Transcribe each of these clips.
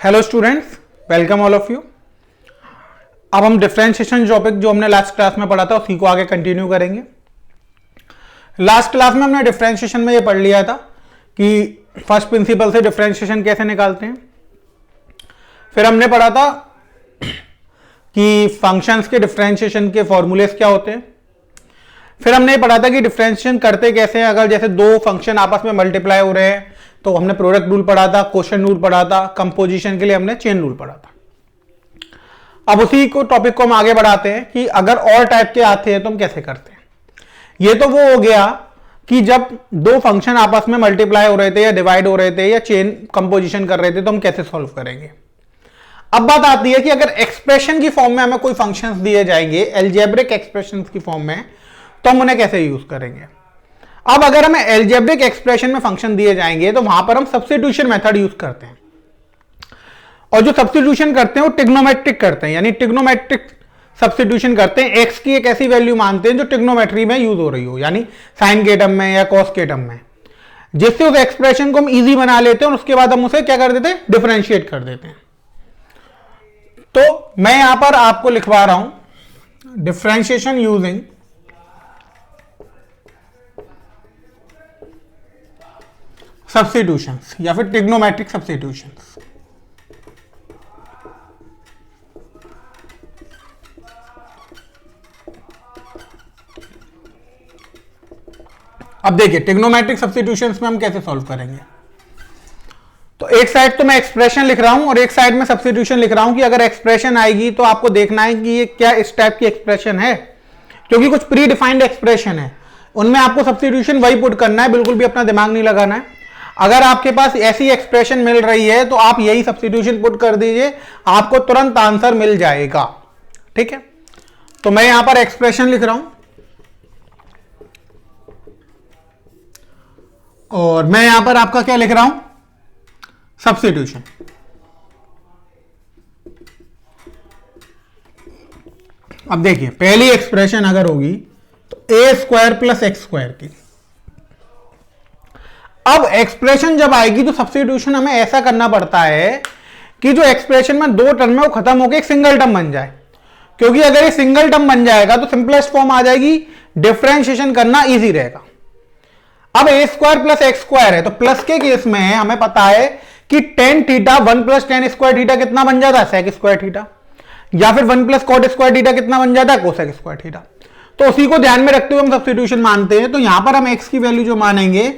Hello students, welcome all of you. अब हम differentiation topic जो हमने लास्ट क्लास में पढ़ा था उसी को आगे कंटिन्यू करेंगे। लास्ट क्लास में हमने डिफरेंशिएशन में ये पढ़ लिया था कि फर्स्ट प्रिंसिपल से डिफरेंशिएशन कैसे निकालते हैं। फिर हमने पढ़ा था कि फंक्शंस के डिफरेंशिएशन के फॉर्मूलेस क्या होते हैं। फिर हमने पढ़ा था कि डिफरेंशिएशन करते कैसे हैं। अगर जैसे दो फंक्शन आपस में मल्टीप्लाई हो रहे हैं तो हमने प्रोडक्ट रूल पढ़ा था, क्वोशिएंट रूल पढ़ा था, कंपोजिशन के लिए हमने चेन रूल पढ़ा था। अब उसी को टॉपिक को हम आगे बढ़ाते हैं कि अगर और टाइप के आते हैं तो हम कैसे करते हैं। ये तो वो हो गया कि जब दो फंक्शन आपस में मल्टीप्लाई हो रहे थे या डिवाइड हो रहे थे या चेन कंपोजिशन कर रहे थे तो हम कैसे सॉल्व करेंगे। अब बात आती है कि अगर एक्सप्रेशन की फॉर्म में हमें कोई फंक्शंस दिए जाएंगे अलजेब्रिक एक्सप्रेशंस की फॉर्म में, तो हम उन्हें कैसे यूज करेंगे। अब अगर हमें अलजेब्रिक एक्सप्रेशन में फंक्शन दिए जाएंगे तो वहां पर हम सब्स्टिट्यूशन मेथड यूज करते हैं, और जो सब्स्टिट्यूशन करते हैं वो ट्रिग्नोमेट्रिक करते हैं, यानी ट्रिग्नोमेट्रिक सब्स्टिट्यूशन करते हैं। एक्स की एक ऐसी वैल्यू मानते हैं जो ट्रिग्नोमेट्री में यूज हो रही हो, यानी साइन के टर्म में या कॉस के टर्म में, जिससे उस एक्सप्रेशन को हम इजी बना लेते हैं और उसके बाद हम उसे क्या कर देते हैं, डिफरेंशिएट कर देते हैं। तो मैं यहां पर आपको लिखवा रहा हूं डिफरेंशिएशन यूजिंग सब्स्टिट्यूशंस या फिर ट्रिग्नोमेट्रिक सब्स्टिट्यूशंस। अब देखिए ट्रिग्नोमेट्रिक सब्स्टिट्यूशंस में हम कैसे सॉल्व करेंगे। तो एक साइड तो मैं एक्सप्रेशन लिख रहा हूं और एक साइड में सब्स्टिट्यूशन लिख रहा हूं कि अगर एक्सप्रेशन आएगी तो आपको देखना है कि ये क्या इस टाइप की एक्सप्रेशन है, क्योंकि कुछ प्री डिफाइंड एक्सप्रेशन है उनमें आपको सब्स्टिट्यूशन वही पुट करना है, बिल्कुल भी अपना दिमाग नहीं लगाना है। अगर आपके पास ऐसी एक्सप्रेशन मिल रही है तो आप यही सब्स्टिट्यूशन पुट कर दीजिए, आपको तुरंत आंसर मिल जाएगा। ठीक है, तो मैं यहां पर एक्सप्रेशन लिख रहा हूं और मैं यहां पर आपका क्या लिख रहा हूं, सब्स्टिट्यूशन। अब देखिए पहली एक्सप्रेशन अगर होगी तो ए स्क्वायर प्लस एक्स स्क्वायर की। अब एक्सप्रेशन जब आएगी तो सब्स्टिट्यूशन हमें ऐसा करना पड़ता है कि जो एक्सप्रेशन में दो टर्म है वो खत्म होकर एक सिंगल टर्म बन जाए, क्योंकि अगर ये सिंगल टर्म बन जाएगा तो सिंपलेस्ट फॉर्म आ जाएगी, डिफरेंशिएशन करना इजी रहेगा। अब ए स्क्वायर प्लस एक्स स्क्वायर है तो प्लस के केस में हमें पता है कि tan theta one plus tan square theta कितना बन जाता है, सेक स्क्वायर थीटा, या फिर one plus cot square theta कितना बन जाता है, कोसेक स्क्वायर थीटा। तो उसी को ध्यान में रखते हुए हम सब्स्टिट्यूशन मानते हैं। तो यहां पर हम एक्स की वैल्यू जो मानेंगे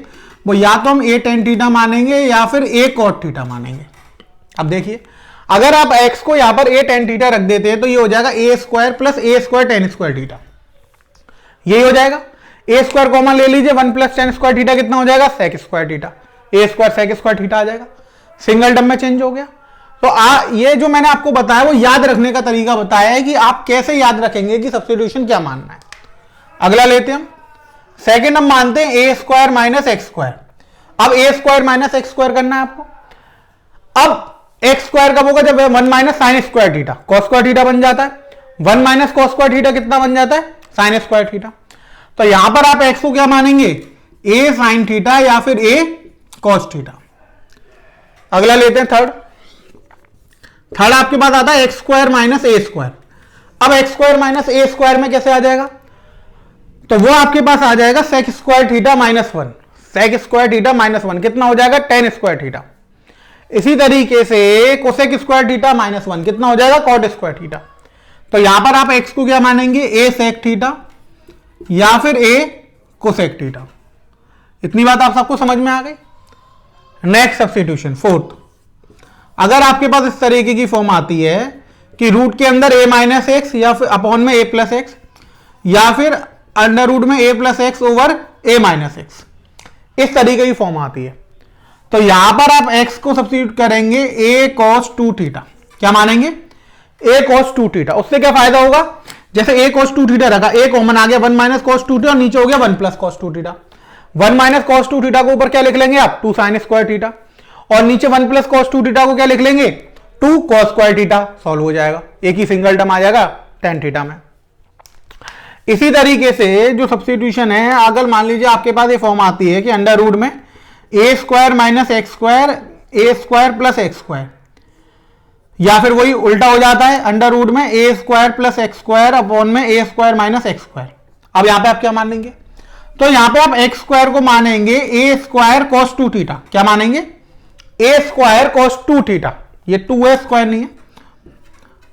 वो या तो हम ए टेन थीटा मानेंगे या फिर ए कॉट थीटा मानेंगे। अब देखिए अगर आप एक्स को यहां पर ए टेन थीटा रख देते हैं तो ये हो जाएगा ए स्क्वायर प्लस ए स्क्वायर टेन स्क्वायर थीटा, यही हो जाएगा। ए स्क्वायर कॉमन ले लीजिए, one plus tan square theta कितना हो जाएगा, सेक स्क्वायर थीटा, ए स्क्वायर सेक स्क्वायर थीटा आ जाएगा, सिंगल टर्म में चेंज हो गया। तो ये जो मैंने आपको बताया वो याद रखने का तरीका बताया है कि आप कैसे याद रखेंगे कि सब्स्टिट्यूशन क्या मानना है। अगला लेते हैं हम, सेकेंड हम मानते हैं ए स्क्वायर माइनस एक्स स्क्वायर। अब ए स्क्वायर माइनस एक्स स्क्वायर करना है आपको। अब एक्स स्क्वायर कब होगा, जब one minus sine square theta, cos square theta बन जाता है। One minus cos square theta कितना बन जाता है, साइन स्क्वायर थीटा। तो यहां पर आप एक्स को क्या मानेंगे, ए साइन थीटा या फिर ए कॉस थीटा। अगला लेते हैं थर्ड आपके पास आता है एक्स स्क्वायर माइनस ए स्क्वायर। अब एक्स स्क्वायर माइनस ए स्क्वायर में कैसे आ जाएगा, तो वो आपके पास आ जाएगा sec square theta minus one, sec square theta minus one कितना हो जाएगा, टेन स्क्वायर थीटा। इसी तरीके से cosec square theta minus one कितना हो जाएगा, कॉट स्क्वायर थीटा। तो यहां पर आप एक्स को क्या मानेंगे, ए सेक थीटा या फिर ए कोसेक थीटा। इतनी बात आप सबको समझ में आ गई। नेक्स्ट सब्स्टिट्यूशन फोर्थ, अगर आपके पास इस तरीके की फॉर्म आती है कि रूट के अंदर ए माइनस एक्स या फिर अपॉन में ए प्लस एक्स या फिर अंडर रूट में ए प्लस एक्स ओवर ए माइनस एक्स, इस तरीके की फॉर्म आती है, तो यहां पर आप एक्स को सब्स्टिट्यूट करेंगे ए कॉस टू थीटा। क्या मानेंगे, ए कॉस टू थीटा। उससे क्या फायदा होगा, जैसे ए कॉस टू थीटा रखा, ए कॉमन आ गया, one minus cos two theta और नीचे हो गया one plus cos two theta. One minus cos two theta को ऊपर क्या लिख लेंगे आप, टू साइन स्क्वायर थीटा, और नीचे one plus cos two theta को क्या लिख लेंगे, two cos square theta. Solve हो जाएगा, एक ही सिंगल टर्म आ जाएगा टेन थीटा में। इसी तरीके से जो सब्स्टिट्यूशन है, अगर मान लीजिए आपके पास ये फॉर्म आती है कि अंडर रूट में A square minus X square A square plus x square, या फिर वही उल्टा हो जाता है, अंडर रूट में A square plus x square upon में A square minus X square. अब यहां पे आप क्या मानेंगे, तो यहां पे आप एक्स स्क्वायर को मानेंगे ए स्क्वायर कॉस 2 थीटा। क्या मानेंगे, ए स्क्वायर कॉस 2 थीटा, ये 2a स्क्वायर नहीं है।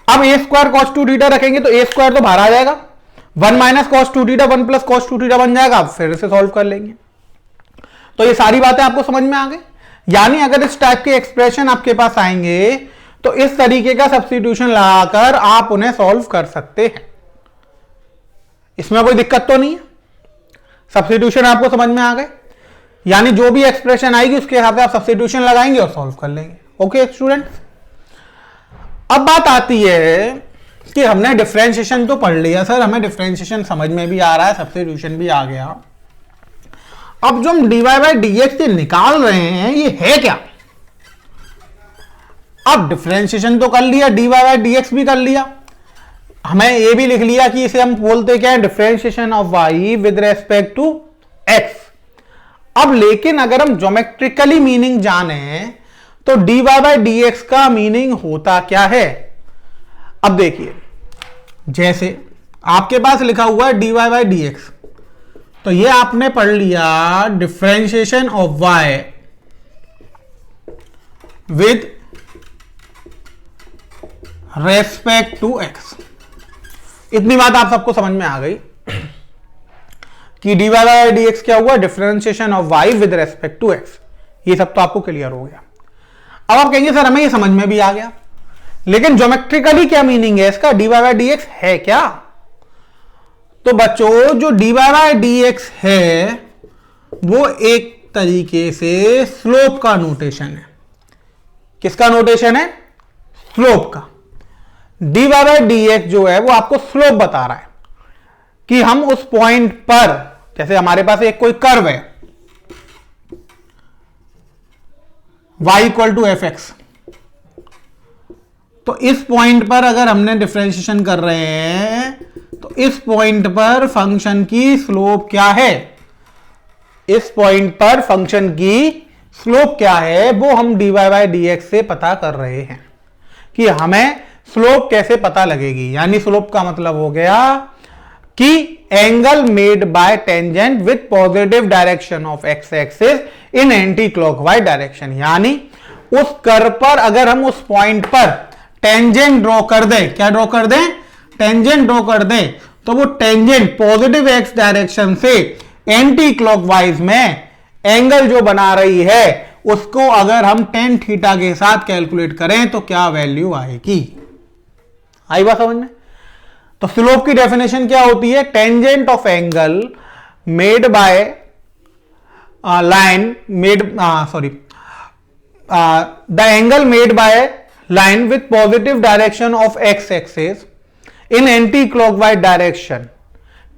अब ए स्क्वायर कॉस 2 थीटा रखेंगे तो ए स्क्वायर तो बाहर आ जाएगा, 1 minus cos 2 theta 1 plus cos 2 theta बन जाएगा। आप फिर से सॉल्व कर लेंगे। तो ये सारी बातें आपको समझ में आ गई। यानी अगर इस टाइप के एक्सप्रेशन आपके पास आएंगे तो इस तरीके का सब्स्टिट्यूशन लगाकर आप उन्हें सॉल्व कर सकते हैं, इसमें कोई दिक्कत तो नहीं है। सब्स्टिट्यूशन आपको समझ में आ गए, यानी जो भी एक्सप्रेशन आएगी उसके हिसाब से आप सब्स्टिट्यूशन लगाएंगे और सॉल्व कर लेंगे। ओके स्टूडेंट्स, अब बात आती है कि हमने डिफरेंशिएशन तो पढ़ लिया सर, हमें डिफरेंशिएशन समझ में भी आ रहा है, सब्स्टिट्यूशन भी आ गया। अब जो हम dy बाई dx निकाल रहे हैं ये है क्या? अब डिफरेंशिएशन तो कर लिया, dy बाई dx भी कर लिया, हमें ये भी लिख लिया कि इसे हम बोलते क्या है, differentiation of y with respect to x। अब लेकिन अगर हम ज्योमेट्रिकली मीनिंग जाने तो dy बाई dx का मीनिंग होता क्या है? अब देखिए, जैसे आपके पास लिखा हुआ है dy बाई dx, तो ये आपने पढ़ लिया differentiation of y with respect to x। इतनी बात आप सबको समझ में आ गई कि dy बाई dx क्या हुआ, differentiation of y with respect to x। ये सब तो आपको क्लियर हो गया। अब आप कहेंगे सर हमें ये समझ में भी आ गया, लेकिन ज्योमेट्रिकली क्या मीनिंग है इसका, dy बाई dx है क्या? तो बच्चों जो dy बाई dx है वो एक तरीके से स्लोप का नोटेशन है। किसका नोटेशन है? स्लोप का। dy बाई dx जो है वो आपको स्लोप बता रहा है कि हम उस पॉइंट पर, जैसे हमारे पास एक कोई कर्व है y equal to f x, तो इस पॉइंट पर अगर हमने डिफरेंशिएशन कर रहे हैं तो इस पॉइंट पर फंक्शन की स्लोप क्या है, इस पॉइंट पर फंक्शन की स्लोप क्या है वो हम dy बाई dx से पता कर रहे हैं कि हमें स्लोप कैसे पता लगेगी। यानी स्लोप का मतलब हो गया कि angle made by tangent with positive direction of x axis in anti clockwise direction. यानी उस कर्व पर अगर हम उस पॉइंट पर टेंजेंट ड्रॉ कर दें, क्या ड्रॉ कर दें, टेंजेंट ड्रॉ कर दें, तो वो टेंजेंट पॉजिटिव एक्स डायरेक्शन से एंटी क्लॉकवाइज में एंगल जो बना रही है उसको अगर हम tan थीटा के साथ कैलकुलेट करें तो क्या वैल्यू आएगी। आई बात समझ में? तो स्लोप की डेफिनेशन क्या होती है, tangent of angle made by line made the angle made by line with positive direction of x axis in anti clockwise direction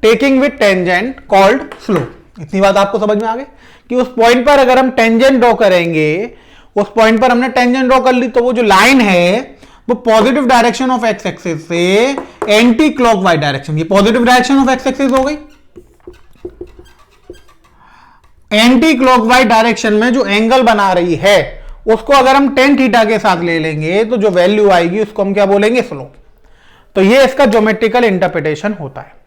taking with tangent called slope. इतनी बात आपको समझ में आ गई कि उस पॉइंट पर अगर हम टेंजेंट ड्रॉ करेंगे, उस पॉइंट पर हमने टेंजेंट ड्रॉ कर ली तो वो जो लाइन है वो positive direction of x axis से एंटी क्लॉकवाइज डायरेक्शन, ये positive direction of x axis हो गई, एंटी क्लॉकवाइज डायरेक्शन में जो एंगल बना रही है उसको अगर हम tan थीटा के साथ ले लेंगे तो जो वैल्यू आएगी उसको हम क्या बोलेंगे, स्लोप। तो ये इसका ज्योमेट्रिकल इंटरप्रिटेशन होता है।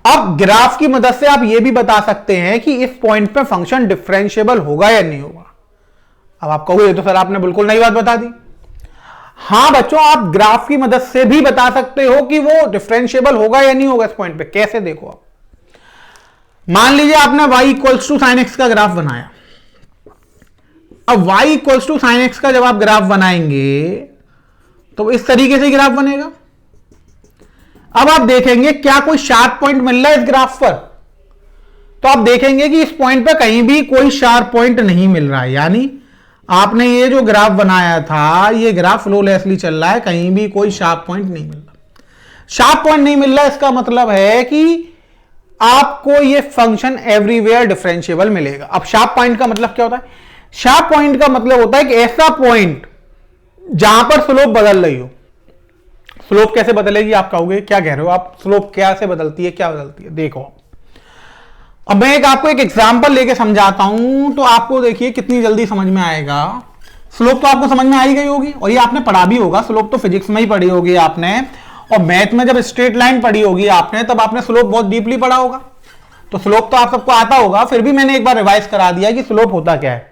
अब ग्राफ की मदद से आप ये भी बता सकते हैं कि इस पॉइंट पे फंक्शन डिफरेंशिएबल होगा या नहीं होगा। अब आप कहोगे तो सर आपने बिल्कुल नई बात बता दी। हां बच्चों, आप ग्राफ की मदद से भी बता सकते हो कि वो डिफरेंशिएबल होगा या नहीं होगा इस पॉइंट पे। कैसे? देखो, आप मान लीजिए आपने y equals to sine x का ग्राफ बनाया। अब y equals to sine x का जब आप ग्राफ बनाएंगे तो इस तरीके से ग्राफ बनेगा। अब आप देखेंगे क्या कोई शार्प पॉइंट मिल रहा है इस ग्राफ पर, तो आप देखेंगे कि इस पॉइंट पर कहीं भी कोई शार्प पॉइंट नहीं मिल रहा है। यानी आपने ये जो ग्राफ बनाया था ये ग्राफ फ्लोलेसली चल रहा है, कहीं भी कोई शार्प पॉइंट नहीं मिल रहा। शार्प पॉइंट नहीं मिल रहा, इसका मतलब है कि आपको ये फंक्शन एवरीवेयर डिफरेंशिएबल मिलेगा। अब शार्प पॉइंट का मतलब क्या होता है? शार्प पॉइंट का मतलब होता है कि ऐसा पॉइंट जहां पर स्लोप बदल रही हो। स्लोप कैसे बदलेगी आप कहोगे, क्या कह रहे हो आप, स्लोप कैसे बदलती है, क्या बदलती है? देखो, अब मैं आपको एक एग्जांपल लेके समझाता हूं तो आपको देखिए कितनी जल्दी समझ में आएगा स्लोप तो आपको समझ में आई गई होगी, और ये आपने पढ़ा भी होगा, स्लोप तो फिजिक्स में ही पढ़ी होगी आपने, और मैथ में जब स्ट्रेट लाइन पढ़ी होगी आपने तब आपने स्लोप बहुत डीपली पढ़ा होगा। तो स्लोप तो आप सबको आता होगा, फिर भी मैंने एक बार रिवाइज करा दिया कि स्लोप होता क्या है,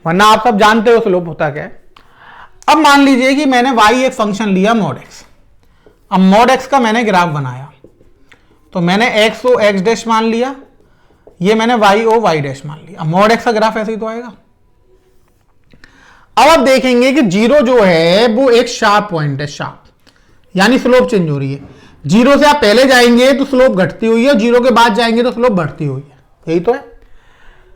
वरना आप सब जानते हो स्लोप होता क्या है। अब मान लीजिए कि मैंने y एक फंक्शन लिया mod x, अब mod x का मैंने ग्राफ बनाया, तो मैंने x ओ x डैश मान लिया, ये मैंने y ओ y डैश मान लिया। अब mod x का ग्राफ ऐसे ही तो आएगा। अब आप देखेंगे कि जीरो जो है वो एक शार्प पॉइंट है, शार्प यानी स्लोप चेंज हो रही है। जीरो से आप पहले जाएंगे तो स्लोप घटती हुई है, जीरो के बाद जाएंगे तो स्लोप बढ़ती हुई है, यही तो है।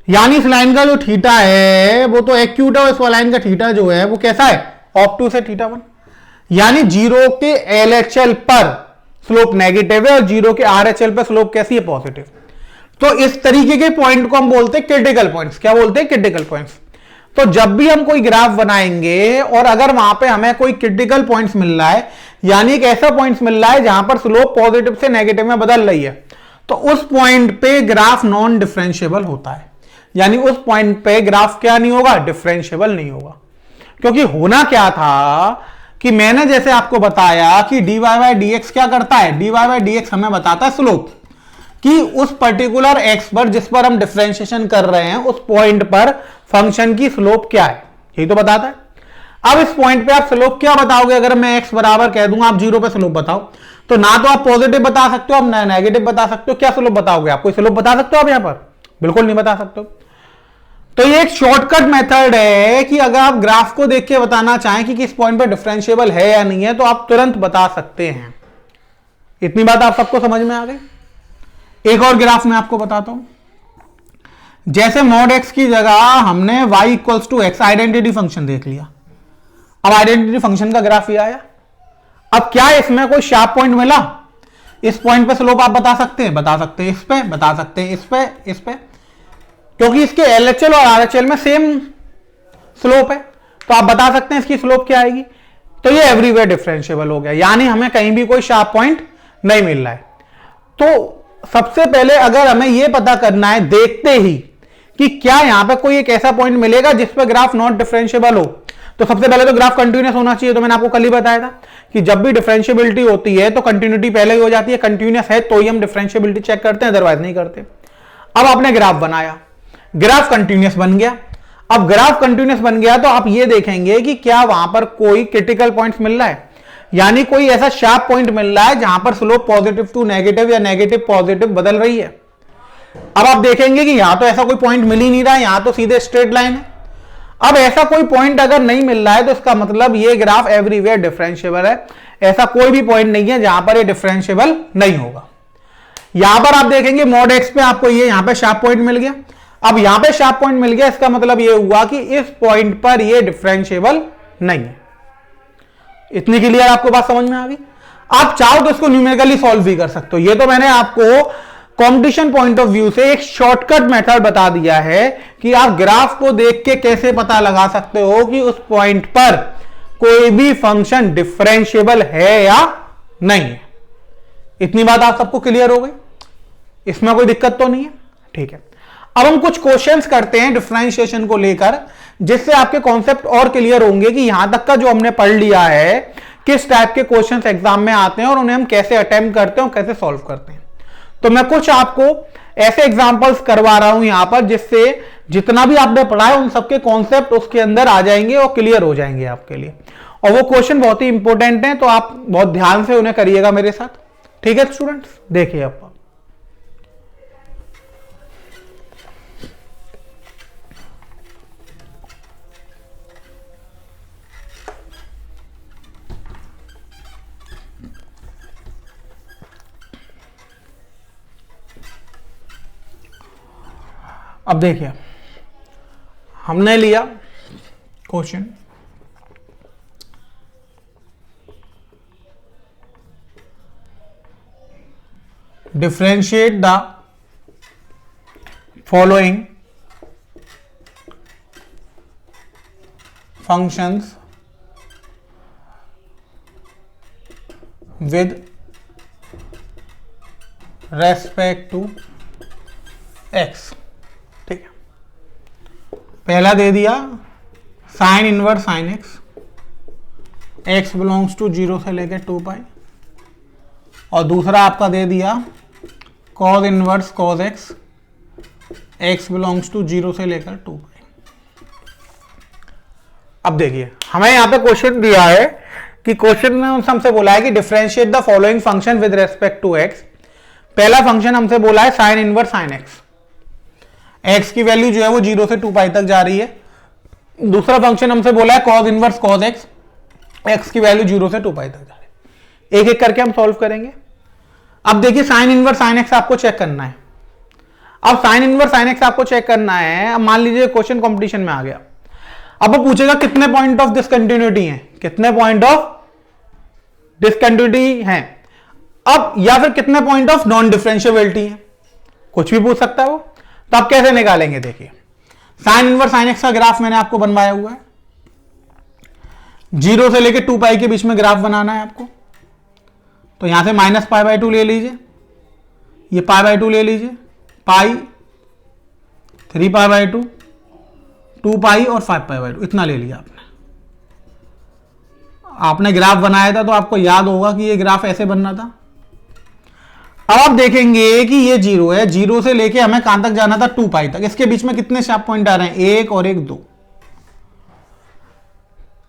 यानी इस लाइन का जो थीटा है वो तो एक्यूट है, और इस लाइन का थीटा जो है वो कैसा है, ऑब्टूस है, थीटा 1। यानी जीरो के एलएचएल पर स्लोप नेगेटिव है और जीरो के आरएचएल पर स्लोप कैसी है, पॉजिटिव। तो इस तरीके के पॉइंट को हम बोलते हैं क्रिटिकल पॉइंट्स। क्या बोलते हैं, क्रिटिकल पॉइंट्स। तो जब भी हम कोई ग्राफ बनाएंगे और अगर वहां पे हमें कोई क्रिटिकल पॉइंट्स मिल रहा है, यानी एक ऐसा पॉइंट्स मिल रहा है जहां पर स्लोप पॉजिटिव से नेगेटिव में बदल रही है, तो उस पॉइंट पे ग्राफ नॉन डिफरेंशिएबल होता है। यानी उस पॉइंट पे ग्राफ क्या नहीं होगा, डिफरेंशिएबल नहीं होगा। क्योंकि होना क्या था कि मैंने जैसे आपको बताया कि dy बाय dx क्या करता है, dy बाय dx हमें बताता है स्लोप, कि उस पर्टिकुलर x पर जिस पर हम डिफरेंशिएशन कर रहे हैं उस पॉइंट पर फंक्शन की स्लोप क्या है, यही तो बताता है। अब इस पॉइंट पे आप स्लोप क्या बताओगे, अगर मैं x बराबर कह दूंगा आप जीरो पे स्लोप बताओ, तो ना तो आप पॉजिटिव बता सकते हो, आप नेगेटिव बता सकते हो। क्या स्लोप बताओगे, आप कोई स्लोप बता सकते हो आप यहां पर, बिल्कुल नहीं बता सकते हो। तो ये एक शॉर्टकट मेथड है कि अगर आप ग्राफ को देख के बताना चाहें कि किस पॉइंट पर डिफरेंशिएबल है या नहीं है, तो आप तुरंत बता सकते हैं। इतनी बात आप सबको समझ में आ गई। एक और ग्राफ मैं आपको बताता हूं। जैसे mod x की जगह हमने y equals to x identity function देख लिया, अब आइडेंटिटी फंक्शन का ग्राफ ये आया। अब क्या इसमें कोई शार्प पॉइंट मिला, इस पॉइंट पे स्लोप आप बता सकते हैं, बता सकते हैं, इस पे बता सकते हैं, इस पे, इस पे, क्योंकि इसके एलएचएल और आरएचएल में सेम स्लोप है, तो आप बता सकते हैं इसकी स्लोप क्या आएगी। तो ये एवरीवेयर डिफरेंशिएबल हो गया, यानी हमें कहीं भी कोई शार्प पॉइंट नहीं मिल रहा है। तो सबसे पहले अगर हमें यह पता करना है देखते ही कि क्या यहां पे कोई एक ऐसा पॉइंट मिलेगा जिस पे ग्राफ नॉट डिफरेंशिएबल हो, तो सबसे पहले तो ग्राफ कंटिन्यूअस होना चाहिए। तो मैंने आपको कल ही बताया था कि जब भी डिफरेंशिएबिलिटी होती है तो कंटिन्यूटी पहले ही हो जाती है, कंटिन्यूअस है तो ही हम डिफरेंशिएबिलिटी चेक करते हैं, अदरवाइज नहीं करते। अब आपने ग्राफ बनाया, ग्राफ कंटिन्यूअस बन गया। अब ग्राफ कंटिन्यूअस बन गया तो आप ये देखेंगे कि क्या वहां पर कोई क्रिटिकल पॉइंट्स मिल रहा है, यानी कोई ऐसा शार्प पॉइंट मिल रहा है जहां पर स्लोप पॉजिटिव टू नेगेटिव या नेगेटिव पॉजिटिव बदल रही है। अब आप देखेंगे कि यहां तो ऐसा कोई पॉइंट मिल ही नहीं रहा है, यहां तो सीधे स्ट्रेट लाइन है। अब ऐसा कोई पॉइंट अगर नहीं मिल रहा है तो इसका मतलब ये ग्राफ एवरीवेयर डिफरेंशिएबल है, ऐसा कोई भी पॉइंट नहीं है जहां पर ये डिफरेंशिएबल नहीं होगा। यहां पर आप देखेंगे mod x पे आपको ये यहां पे शार्प पॉइंट मिल गया। अब यहां पे शार्प पॉइंट मिल गया, इसका मतलब ये हुआ कि इस पॉइंट पर ये डिफरेंशिएबल नहीं है। इतनी क्लियर आपको बात समझ में आ गई। आप चाहो तो इसको न्यूमेरिकली सॉल्व भी कर सकते हो। ये तो मैंने आपको कंपटीशन पॉइंट ऑफ व्यू से एक शॉर्टकट मेथड बता दिया है कि आप ग्राफ को देख के कैसे पता लगा सकते हो कि उस पॉइंट पर कोई भी फंक्शन डिफरेंशिएबल है या नहीं है। इतनी बात आप सबको क्लियर हो गई, इसमें कोई दिक्कत तो नहीं है, ठीक है। अब हम कुछ क्वेश्चंस करते हैं डिफरेंशिएशन को लेकर, जिससे आपके कॉन्सेप्ट और क्लियर होंगे कि यहां तक का जो हमने पढ़ लिया है किस टाइप के क्वेश्चंस एग्जाम में आते हैं और उन्हें हम कैसे अटेम्प्ट करते हैं और कैसे सॉल्व करते हैं। तो मैं कुछ आपको ऐसे एग्जांपल्स करवा रहा हूं यहां पर, जिससे जितना भी आपने पढ़ा है उन सबके कॉन्सेप्ट उसके अंदर आ जाएंगे और क्लियर हो जाएंगे आपके लिए। और वो क्वेश्चन बहुत ही इंपॉर्टेंट है, तो आप बहुत ध्यान से उन्हें करिएगा मेरे साथ, ठीक है स्टूडेंट्स। देखिए आप अब देखिए, हमने लिया question differentiate the following functions with respect to x. ठीक है, पहला दे दिया sine inverse sine x, x belongs to 0 से लेके 2 पाई, और दूसरा आपका दे दिया cos inverse cos x, x belongs to 0 से लेकर 2 पाई। अब देखिए हमें यहां पे क्वेश्चन दिया है कि क्वेश्चन में हमसे बोला है कि differentiate the following function with respect to x. पहला फंक्शन हमसे बोला है sine inverse sine x, x की वैल्यू जो है वो 0 से 2 पाई तक जा रही है। दूसरा फंक्शन हमसे बोला है cos inverse cos x, x की वैल्यू 0 से 2 पाई तक जा रही है। एक एक करके हम सॉल्व करेंगे। अब देखिए साइन इनवर्स साइन एक्स आपको चेक करना है। अब साइन इनवर्स साइन एक्स आपको चेक करना है। अब मान लीजिए क्वेश्चन कंपटीशन में आ गया, अब वो पूछेगा कितने पॉइंट ऑफ डिसकंटिन्यूटी हैं, कितने पॉइंट ऑफ डिसकंटिन्यूटी हैं, अब या फिर कितने पॉइंट ऑफ नॉन डिफरेंशिएबिलिटी है, कुछ भी पूछ सकता है वो। तो आप कैसे निकालेंगे, देखिए साइन इनवर्स साइन एक्स का ग्राफ मैंने आपको बनवाया हुआ है। 0 से लेके 2 पाई के बीच में ग्राफ बनाना है आपको। तो यहां से माइनस पाई बाई 2 ले लीजिए, ये पाई बाई 2 ले लीजिए, पाई 3 पाई बाई 2, 2 पाई और 5 पाई बाई 2, इतना ले लिया आपने। आपने ग्राफ बनाया था तो आपको याद होगा कि ये ग्राफ ऐसे बनना था। अब आप देखेंगे कि ये 0 है, 0 से लेके हमें कहां तक जाना था, 2 पाई तक। इसके बीच में कितने शार्प पॉइंट आ रहे हैं, 1 और 1 2।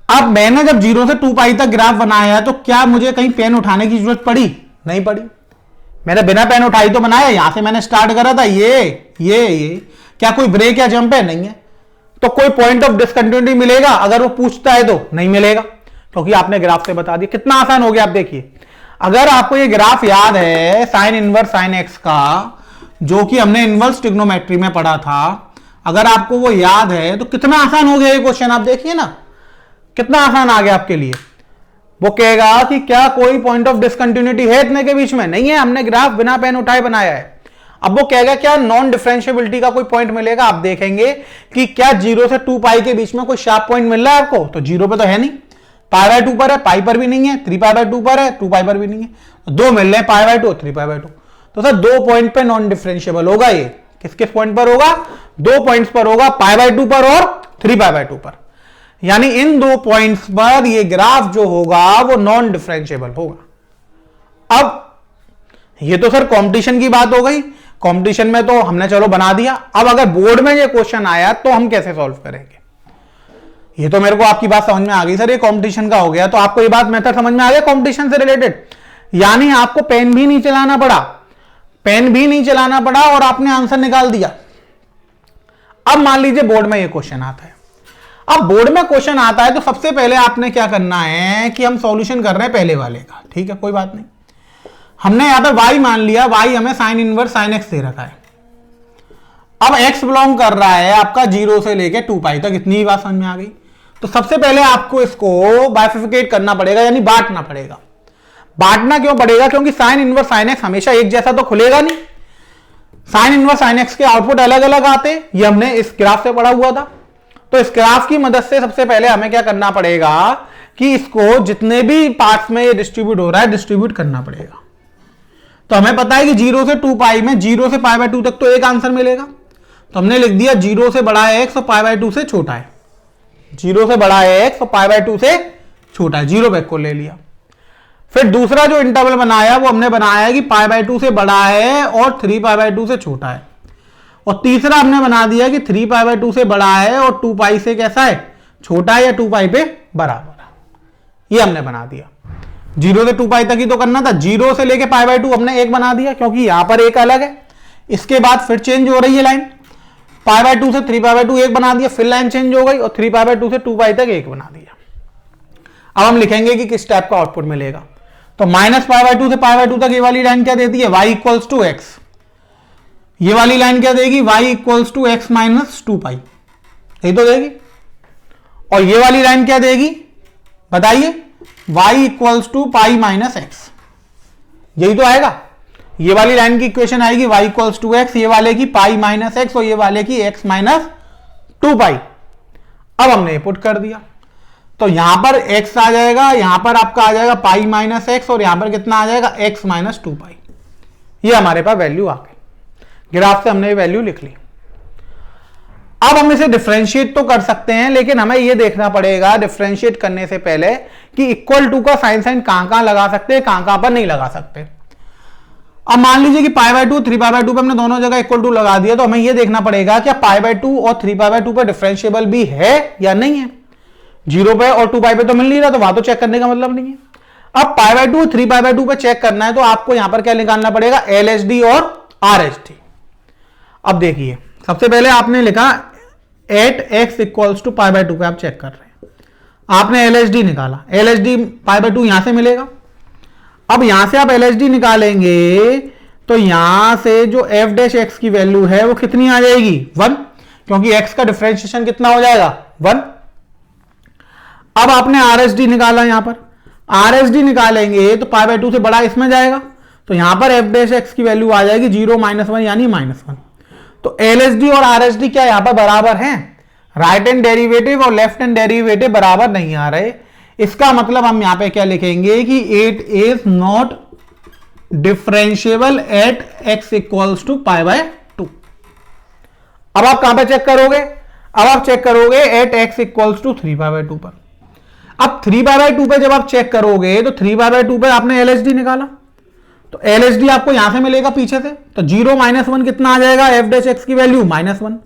अब मैंने जब 0 से 2 पाई तक ग्राफ बनाया तो क्या मुझे कहीं पेन उठाने की जरूरत पड़ी, नहीं पड़ी। मैंने बिना पेन उठाई तो बनाया, यहां से मैंने स्टार्ट करा था, ये क्या कोई ब्रेक या जंप है, नहीं है। तो कोई पॉइंट ऑफ डिसकंटिन्यूटी मिलेगा अगर वो पूछता है तो नहीं मिलेगा, क्योंकि आपने ग्राफ से बता दिया। कितना आसान हो गया। आप देखिए अगर आपको ये ग्राफ याद है साइन इनवर्स साइन एक्स का, जो कि हमने इनवर्स ट्रिग्नोमेट्री में पढ़ा था, अगर आपको वो याद है तो कितना आसान हो गया ये क्वेश्चन। आप देखिए ना कितना आसान आ गया आपके लिए। वो कहेगा कि क्या कोई पॉइंट ऑफ डिसकंटिन्यूटी है इतने के बीच में, नहीं है, हमने ग्राफ बिना पेन उठाए बनाया है। अब वो कहेगा क्या नॉन डिफरेंशिएबिलिटी का कोई पॉइंट मिलेगा। आप देखेंगे कि क्या 0 से 2 पाई के बीच में कोई शार्प पॉइंट मिल रहा है आपको, तो 0 पे तो है नहीं, पाई बाई 2 पर है, पाई पर भी नहीं है, 3 पाई बाई 2 पर है, 2 पाई पर भी नहीं है, तो 2 मिल रहे हैं, पाई बाई 2 3 पाई बाई 2। तो सर 2 पॉइंट पे नॉन डिफरेंशिएबल होगा। ये किस किस पॉइंट पर होगा, 2 पॉइंट्स पर होगा, पाई बाई 2 पर और 3 पाई बाई 2 पर। यानी इन 2 पॉइंट्स पर ये ग्राफ जो होगा वो नॉन डिफरेंशिएबल होगा। अब ये तो सर कंपटीशन की बात हो गई, कंपटीशन में तो हमने चलो बना दिया। अब अगर बोर्ड में ये क्वेश्चन आया तो हम कैसे सॉल्व करेंगे। ये तो मेरे को आपकी बात समझ में आ गई सर, ये कंपटीशन का हो गया, तो आपको ये बात मेथड समझ में आ गया कंपटीशन से रिलेटेड। यानी आपको पेन भी नहीं चलाना पड़ा, पेन भी नहीं चलाना पड़ा और आपने आंसर निकाल दिया। अब मान लीजिए बोर्ड में ये क्वेश्चन आता है। अब बोर्ड में क्वेश्चन आता है तो सबसे पहले आपने क्या करना है कि हम सॉल्यूशन कर रहे हैं पहले वाले का, ठीक है, कोई बात नहीं। हमने यहां पर y मान लिया, y हमें साइन इनवर्स साइन एक्स दे रखा है। अब x बिलोंग कर रहा है आपका 0 से लेके 2 पाई तक, इतनी ही बात समझ में आ गई। तो सबसे पहले आपको इसको बाइफिकेट करना पड़ेगा, यानी बांटना पड़ेगा। बांटना क्यों पड़ेगा, क्योंकि साइन इनवर्स साइन एक्स हमेशा एक जैसा तो खुलेगा नहीं। साइन इनवर्स साइन एक्स के आउटपुट अलग अलग आते, ये हमने इस ग्राफ से पढ़ा हुआ था। तो इस ग्राफ की मदद से सबसे पहले हमें क्या करना पड़ेगा कि इसको जितने भी पार्ट्स में ये डिस्ट्रीब्यूट हो रहा है डिस्ट्रीब्यूट करना पड़ेगा। तो हमें पता है कि 0 से 2 पाई में 0 से पाई बाई 2 तक तो एक आंसर मिलेगा, तो हमने लिख दिया 0 से बड़ा है x और पाई बाई 2 से छोटा है। 0 से बड़ा है x और पाई बाई 2 से छोटा है, 0 बैक को ले लिया। फिर दूसरा जो इंटरवल बनाया वो हमने बनाया कि पाई बाई 2 से बड़ा है और 3 पाई बाई 2 से छोटा है। और तीसरा हमने बना दिया कि 3 पाई बाई 2 से बड़ा है और 2 पाई से कैसा है, छोटा है या 2 पाई पे बराबर है। ये हमने बना दिया। 0 से 2 पाई तक ही तो करना था, 0 से लेके पाई बाई 2 हमने एक बना दिया क्योंकि यहां पर एक अलग है। इसके बाद फिर चेंज हो रही है लाइन, पाई बाई 2 से 3 पाई बाई 2 एक बना दिया, फिर लाइन चेंज हो गई और 3 पाई बाई 2 से 2 पाई तक एक बना दिया। अब हम लिखेंगे कि किस टाइप का आउटपुट मिलेगा। तो माइनस पाई बाई 2 से पाई बाई 2 तक ये वाली लाइन क्या देती है, y इक्वल्स टू एक्स। ये वाली लाइन क्या देगी, y equals to x minus 2 pi, यही तो देगी। और ये वाली लाइन क्या देगी बताइए, y equals to pi minus x, यही तो आएगा। ये वाली लाइन की इक्वेशन आएगी y इक्वल्स टू एक्स, ये वाले की पाई माइनस एक्स और ये वाले की x माइनस 2 पाई। अब हमने ये पुट कर दिया तो यहां पर x आ जाएगा, यहां पर आपका आ जाएगा पाई माइनस एक्स और यहां पर कितना आ जाएगा x माइनस 2 पाई। ये हमारे पास वैल्यू आ गई, ग्राफ से हमने ये वैल्यू लिख ली। अब हम इसे डिफरेंशिएट तो कर सकते हैं, लेकिन हमें यह देखना पड़ेगा डिफरेंशिएट करने से पहले कि इक्वल टू का साइन साइन कहां लगा सकते हैं, कहां पर नहीं लगा सकते। अब मान लीजिए कि पाई बाय टू 3π/2 पे हमने दोनों जगह इक्वल टू लगा दिया, तो हमें यह देखना पड़ेगा कि π/2 और 3π/2 पे डिफरेंशिएबल भी है या नहीं है। 0 पे और 2π पे तो मिल नहीं रहा, तो वहां तो चेक करने का मतलब नहीं है। अब π/2 और 3π/2 पे चेक करना है, तो आपको यहां पर क्या निकालना पड़ेगा, LHD और RHD। अब देखिए, सबसे पहले आपने लिखा एट x इक्वल्स टू π/2 पे आप चेक कर रहे हैं, आपने LHD निकाला, LHD π/2 यहां से मिलेगा। अब यहां से आप LHD निकालेंगे तो यहां से जो f' की वैल्यू है वो कितनी आ जाएगी, 1, क्योंकि x का डिफरेंशिएशन कितना हो जाएगा, 1। अब आपने RHD निकाला, यहां पर RHD निकालेंगे तो π/2 से बड़ा इसमें जाएगा, तो यहां पर f' की वैल्यू आ जाएगी 0 -1 यानी -1। तो LHD और RHD क्या यहां पर बराबर हैं, राइट हैंड डेरिवेटिव और लेफ्ट हैंड डेरिवेटिव बराबर नहीं आ रहे। इसका मतलब हम यहां पे क्या लिखेंगे कि it is not differentiable at x equals to π/2। अब आप कहां पे चेक करोगे, अब आप चेक करोगे एट x इक्वल्स टू 3π/2 पर। अब 3π/2 पे जब आप चेक करोगे तो 3π/2 पे आपने LHD निकाला, तो LHD आपको यहां से मिलेगा पीछे से, तो 0 -1 कितना आ जाएगा, f' की वैल्यू -1।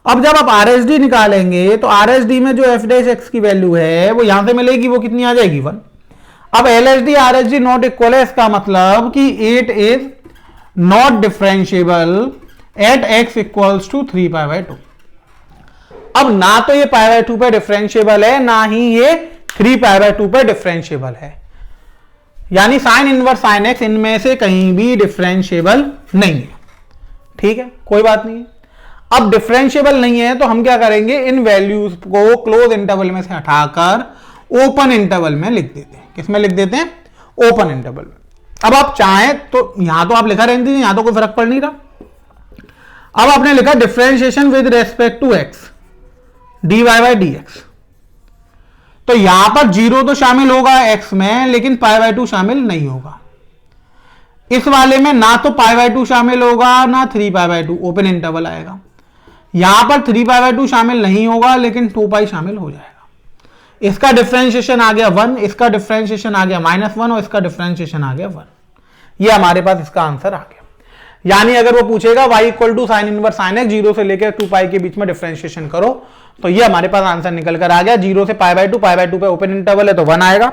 अब जब आप RHD निकालेंगे तो RHD में जो f' की वैल्यू है वो यहां से मिलेगी, वो कितनी आ जाएगी, 1। अब LHD RHD नॉट इक्वल है, इसका मतलब कि it is not differentiable at x equals to 3π/2। अब ना तो ये π/2 पे डिफरेंशिएबल है, ना ही ये 3π/2 पे डिफरेंशिएबल है, यानी साइन इनवर्स साइन x इनमें से कहीं भी डिफरेंशिएबल नहीं है। ठीक है, कोई बात नहीं। अब डिफरेंशिएबल नहीं है तो हम क्या करेंगे, इन वैल्यूज को क्लोज इंटरवल में से हटाकर ओपन इंटरवल में लिख देते हैं। किसमें लिख देते हैं, ओपन इंटरवल में। अब आप चाहें तो यहां तो आप लिखा रहने दीजिए, यहां तो कोई फर्क पड़ नहीं रहा। अब आपने लिखा differentiation with respect to x dy/dx, तो यहां पर 0 तो शामिल होगा x में, लेकिन π/2 शामिल नहीं होगा। इस वाले में ना तो π/2 शामिल होगा ना 3π/2, ओपन इंटरवल आएगा। यहां पर 3π/2 शामिल नहीं होगा, लेकिन 2π शामिल हो जाएगा। इसका डिफरेंशिएशन आ गया 1, इसका डिफरेंशिएशन आ गया -1 और इसका डिफरेंशिएशन आ गया 1। ये हमारे पास इसका आंसर आ गया। यानी अगर वो पूछेगा y equal to sine inverse sine x 0 से लेकर 2π के बीच में डिफरेंशिएशन करो, तो ये हमारे पास आंसर निकल कर आ गया। 0 से π/2 पे ओपन इंटरवल है तो 1 आएगा,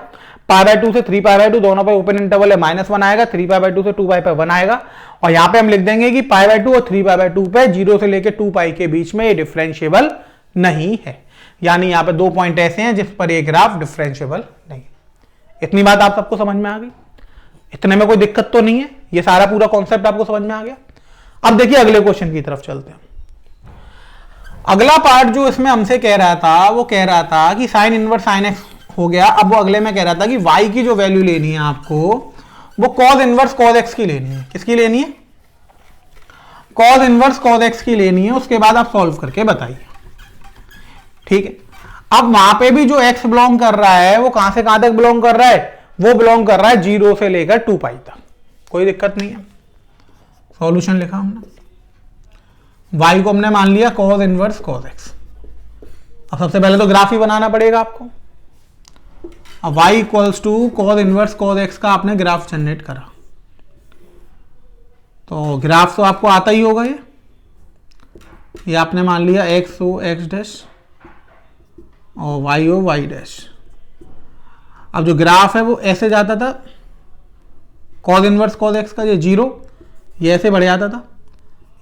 π/2 से 3π/2 दोनों पे ओपन इंटरवल है -1 आएगा, 3π/2 से 2π पे 1 आएगा। और यहां पे हम लिख देंगे कि π/2 और 3π/2 पे 0 से लेकर 2π के बीच में ये डिफरेंशिएबल नहीं है। यानी यहां पे 2 पॉइंट ऐसे हैं जिस पर ये ग्राफ डिफरेंशिएबल नहीं। इतनी बात आप सबको समझ में आ गई, इतने में कोई दिक्कत तो नहीं है, ये सारा पूरा कॉन्सेप्ट आपको समझ में आ गया। अब देखिए अगले क्वेश्चन की तरफ चलते हैं। अगला पार्ट जो इसमें हमसे कह रहा था, वो कह रहा था कि साइन इनवर्स साइन एक्स हो गया। अब वो अगले में कह रहा था कि y की जो वैल्यू लेनी है आपको, वो कॉस इनवर्स कॉस एक्स की लेनी है। किसकी लेनी है, कॉस इनवर्स कॉस एक्स की लेनी है। उसके बाद आप सॉल्व करके बताइए। ठीक है, अब वहां पे भी जो x बिलोंग कर रहा है वो कहां से कहां तक बिलोंग कर रहा है, वो बिलोंग कर रहा है 0 से लेकर 2π तक। कोई दिक्कत नहीं है। सॉल्यूशन लिखा हमने, y को हमने मान लिया cos इनवर्स cos x। अब सबसे पहले तो ग्राफ ही बनाना पड़ेगा आपको। अब y equals to cos inverse cos x का आपने ग्राफ जनरेट करा, तो ग्राफ तो आपको आता ही होगा। ये आपने मान लिया x हो x डैश और y हो y डैश। अब जो ग्राफ है वो ऐसे जाता था, cos इनवर्स cos x का ये 0, ये ऐसे बढ़ जाता था,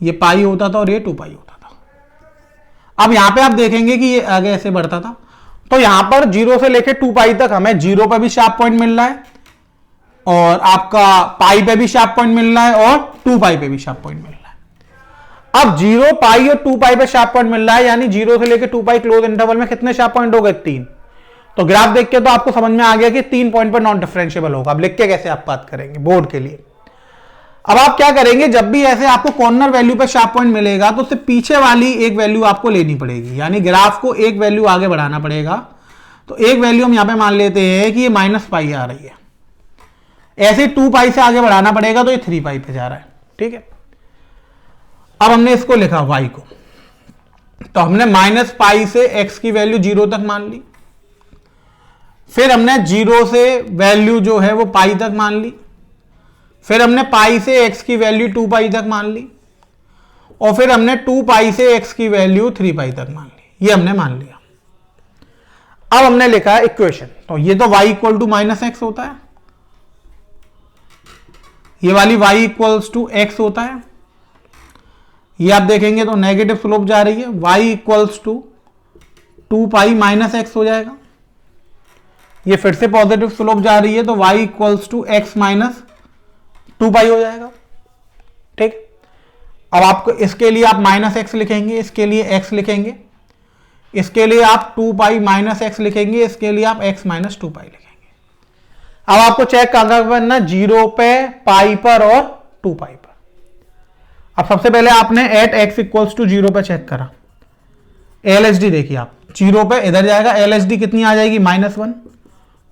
ये पाई होता था और ये 2π होता था। अब यहां पे आप देखेंगे कि ये आगे ऐसे बढ़ता था, तो यहां पर 0 से लेके 2π तक हमें 0 पे भी शार्प पॉइंट मिल रहा है और आपका पाई पे भी शार्प पॉइंट मिल रहा है और 2π पे भी शार्प पॉइंट मिल रहा है। अब 0 पाई और 2π पे शार्प पॉइंट मिल रहा है, यानी 0 से लेके 2π क्लोज इंटरवल में कितने शार्प पॉइंट हो गए, 3। तो ग्राफ देख के तो आपको समझ में आ गया कि 3 पॉइंट पर नॉन डिफरेंशिएबल होगा। अब लिख के कैसे आप बात करेंगे बोर्ड के लिए। अब आप क्या करेंगे, जब भी ऐसे आपको कॉर्नर वैल्यू पे शार्प पॉइंट मिलेगा तो उससे पीछे वाली एक वैल्यू आपको लेनी पड़ेगी, यानी ग्राफ को एक वैल्यू आगे बढ़ाना पड़ेगा। तो एक वैल्यू हम यहां पे मान लेते हैं कि ये -π आ रही है, ऐसे 2π से आगे बढ़ाना पड़ेगा तो ये 3π पे जा रहा है। ठीक है, अब हमने इसको लिखा y को, तो हमने माइनस पाई से x की वैल्यू 0 तक मान ली, फिर हमने 0 से वैल्यू जो है वो पाई तक मान ली, फिर हमने पाई से x की वैल्यू 2 पाई तक मान ली, और फिर हमने 2 पाई से x की वैल्यू 3 पाई तक मान ली। ये हमने मान लिया। अब हमने लिखा है इक्वेशन, तो ये तो y equal to minus x होता है, ये वाली y इक्वल्स टू एक्स होता है, ये आप देखेंगे तो नेगेटिव स्लोप जा रही है, y equals to 2 pi minus x हो जाएगा, ये फिर से पॉजिटिव स्लोप जा रही है तो y equals to x minus 2 pi हो जाएगा। ठीक, अब आपको इसके लिए आप माइनस एक्स लिखेंगे, इसके लिए x लिखेंगे, इसके लिए आप 2 पाई माइनस एक्स लिखेंगे, इसके लिए आप x माइनस 2 पाई लिखेंगे। अब आपको चेक करना 0 पे, पाई पर और 2 पाई पर। अब सबसे पहले आपने एट x इक्वल्स टू 0 पे चेक करा, LHD देखिए आप 0 पे इधर जाएगा, LHD कितनी आ जाएगी -1,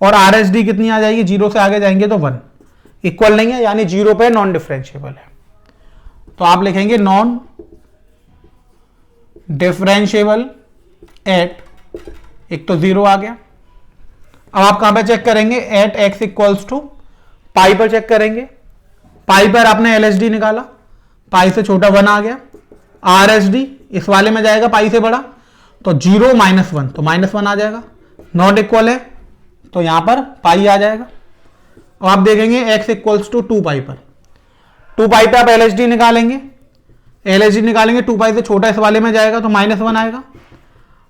और RHD कितनी आ जाएगी, 0 से आगे जाएंगे तो 1, इक्वल नहीं है, यानी 0 पे नॉन डिफरेंशिएबल है। तो आप लिखेंगे नॉन डिफरेंशिएबल एट, एक तो 0 आ गया। अब आप कहां पे चेक करेंगे, एट x इक्वल्स टू पाई पर चेक करेंगे, पाई पर आपने LHD निकाला, पाई से छोटा 1 आ गया, RHD इस वाले में जाएगा पाई से बड़ा, तो 0 -1 तो -1 आ जाएगा, नॉट इक्वल है तो यहां पर पाई आ जाएगा। अब आप देखेंगे x इक्वल्स टू 2 पाई पर, 2 पाई पे आप LHD निकालेंगे, 2 पाई से छोटा इस वाले में जाएगा तो -1 आएगा,